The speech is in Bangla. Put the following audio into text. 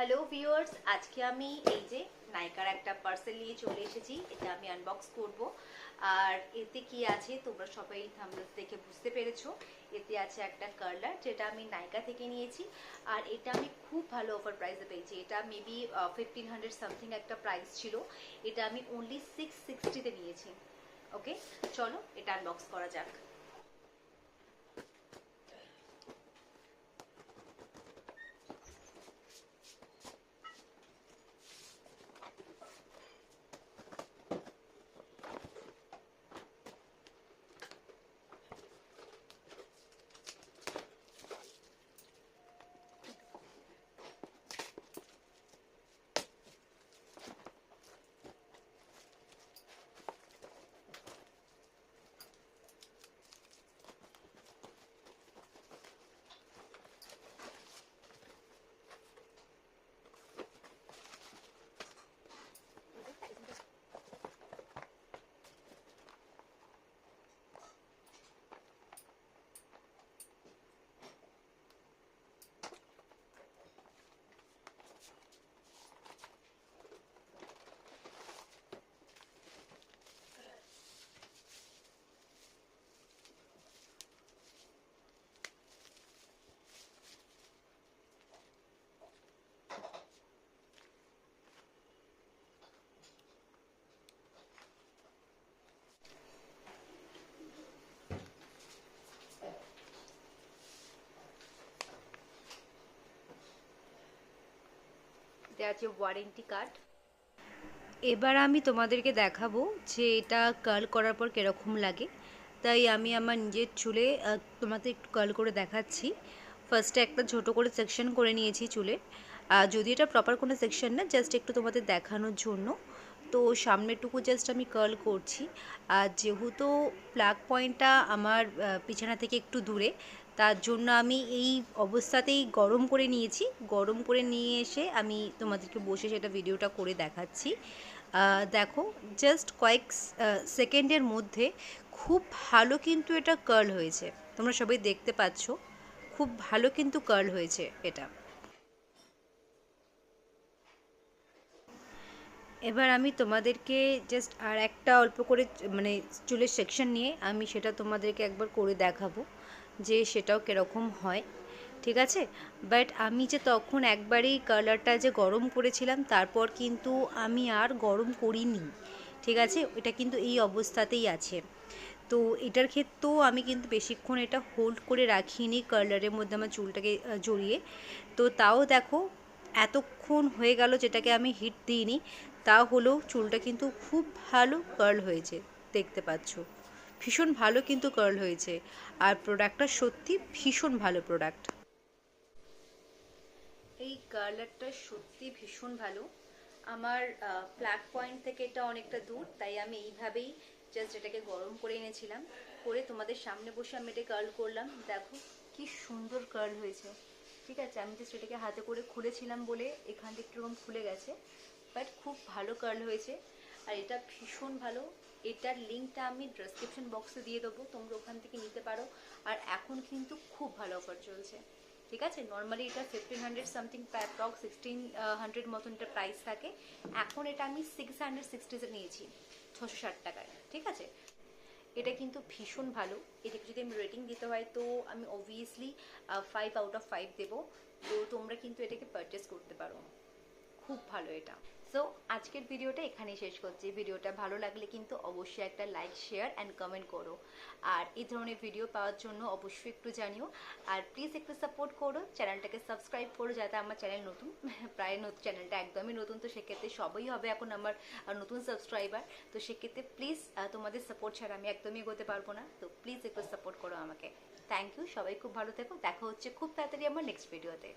হ্যালো ভিউয়ার্স, আজকে আমি এই যে নাইকার একটা পার্সেল নিয়ে চলে এসেছি। এটা আমি আনবক্স করব। আর এতে কি আছে তোমরা সবাই থাম্বনেল দেখে বুঝতে পেরেছো। এতে আছে একটা কার্লার, যেটা আমি নাইকা থেকে নিয়েছি। আর এটা আমি খুব ভালো অফার প্রাইসে পেয়েছি। এটা মেবি 1500 সামথিং একটা প্রাইস ছিল। এটা আমি অনলি 660-তে নিয়েছি। ওকে, চলো এটা আনবক্স করা যাক। এটা আছে ওয়ারেন্টি কার্ড। এবার আমি তোমাদেরকে দেখাবো যে এটা কার্ল করার পর কীরকম লাগে। তাই আমি আমার নিজের চুলে তোমাদের একটু কার্ল করে দেখাচ্ছি। ফার্স্টে একটা ছোটো করে সেকশন করে নিয়েছি চুলে। যদি এটা প্রপার কোনো সেকশন না, জাস্ট একটু তোমাদের দেখানোর জন্য। তো সামনেরটুকু জাস্ট আমি কার্ল করছি। আর যেহেতু প্লাগ পয়েন্টটা আমার বিছানা থেকে একটু দূরে, তার জন্য আমি এই অবস্থাতেই গরম করে নিয়েছি। গরম করে নিয়ে এসে আমি তোমাদেরকে বসে সেটা ভিডিওটা করে দেখাচ্ছি। দেখো, জাস্ট কয়েক সেকেন্ডের মধ্যে খুব ভালো কিন্তু এটা কার্ল হয়েছে। তোমরা সবাই দেখতে পাচ্ছ, খুব ভালো কিন্তু কার্ল হয়েছে এটা। এবার আমি তোমাদেরকে জাস্ট আর একটা অল্প করে মানে চুলের সেকশন নিয়ে আমি সেটা তোমাদেরকে একবার করে দেখাবো যে সেটাও কীরকম হয়। ঠিক আছে, বাট আমি যে তখন একবারেই কালারটা যে গরম করেছিলাম, তারপর কিন্তু আমি আর গরম করিনি। ঠিক আছে, এটা কিন্তু এই অবস্থাতেই আছে। তো এটার ক্ষেত্রেও আমি কিন্তু বেশিক্ষণ এটা হোল্ড করে রাখিনি কার্লারের মধ্যে আমার চুলটাকে জড়িয়ে। তো তাও দেখো, এতক্ষণ হয়ে গেল যেটাকে আমি হিট দিইনি, তা হলেও চুলটা কিন্তু খুব ভালো কার্ল হয়েছে। দেখতে পাচ্ছ, ভীষণ ভালো কিন্তু কার্ল হয়েছে। আর প্রোডাক্টটা সত্যি ভীষণ ভালো প্রোডাক্ট। এই কার্লারটা সত্যি ভীষণ ভালো। আমার প্লাগ পয়েন্ট থেকে এটা অনেকটা দূর, তাই আমি এইভাবেই জাস্ট এটাকে গরম করে এনেছিলাম। করে তোমাদের সামনে বসে আমি এটা কার্ল করলাম। দেখো কি সুন্দর কার্ল হয়েছে। ঠিক আছে, আমি জাস্ট এটাকে হাতে করে খুলেছিলাম বলে এখান থেকে এরকম খুলে গেছে, বাট খুব ভালো কার্ল হয়েছে। আর এটা ভীষণ ভালো। এটার লিঙ্কটা আমি ডেসক্রিপশন বক্সে দিয়ে দেবো, তোমরা ওখান থেকে নিতে পারো। আর এখন কিন্তু খুব ভালো অফার চলছে। ঠিক আছে, নর্মালি এটা 1500 সামথিং, অ্যাপ্রক্স 1600 মতন এটা প্রাইস থাকে। এখন এটা আমি 660 নিয়েছি, 660 টাকায়। ঠিক আছে, এটা কিন্তু ভীষণ ভালো। এটাকে যদি আমি রেটিং দিতে হয় তো আমি অবভিয়াসলি 5/5 দেবো। তো তোমরা কিন্তু এটাকে পারচেস করতে পারো, খুব ভালো এটা। সো আজকের ভিডিওটা এখানেই শেষ করছি। ভিডিওটা ভালো লাগলে কিন্তু অবশ্যই একটা লাইক, শেয়ার অ্যান্ড কমেন্ট করো। আর এই ধরনের ভিডিও পাওয়ার জন্য অবশ্যই একটু জানিও। আর প্লিজ একটু সাপোর্ট করো, চ্যানেলটাকে সাবস্ক্রাইব করো, যাতে আমার চ্যানেল নতুন, প্রায় নতুন, চ্যানেলটা একদমই নতুন। তো সেক্ষেত্রে সবাই হবে এখন আমার নতুন সাবস্ক্রাইবার। তো সেক্ষেত্রে প্লিজ তোমাদের সাপোর্ট ছাড়া আমি একদমই এগোতে পারবো না। তো প্লিজ একটু সাপোর্ট করো আমাকে। থ্যাংক ইউ, সবাই খুব ভালো থেকো। দেখা হচ্ছে খুব তাড়াতাড়ি আমার নেক্সট ভিডিওতে।